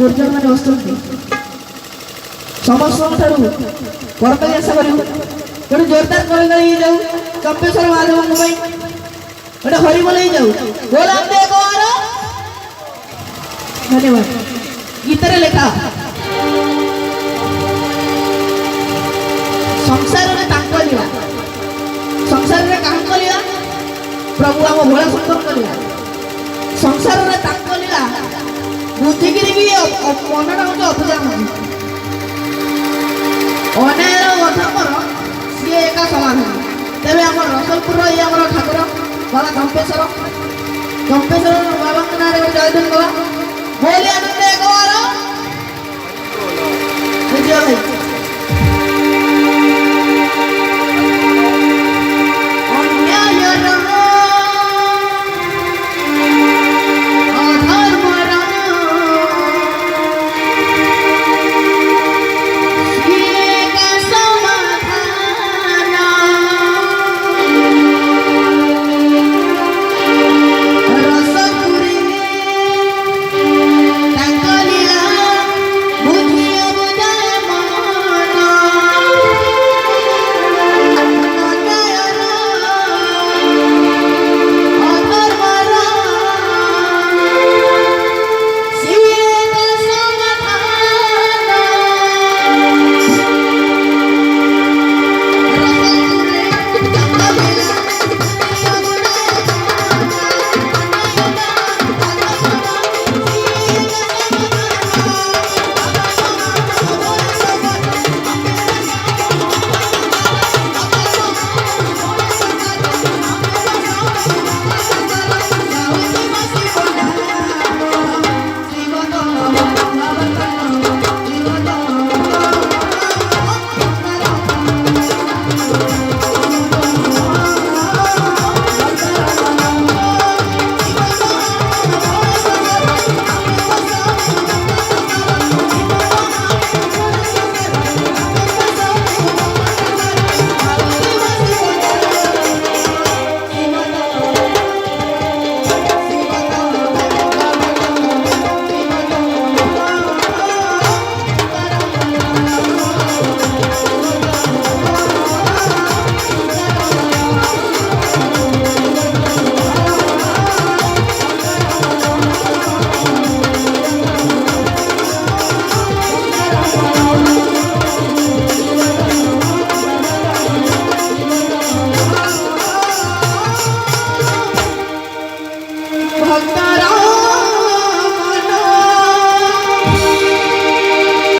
गुर्जर मैंने बसुँच समस्त परपरी आशा करूँ गोटे जोरदार कर जाऊ चंपेश्वर महादेव गोटे हरिबोल जाऊ धन्यवाद गीतर लेखा संसार में लीला संसार में कहाँ लीला प्रभु आम भोला शंकर लीला संसार में लीला बुझिकी भी मनटा हूँ अपूजा अन्यायर अधर्मर सी एका समाधान तेज आम रसलपुर ये आम ठाकुर बाबा चंपेश्वर बाबा ना जयधन बाबा बोली आनंद एक बार भाई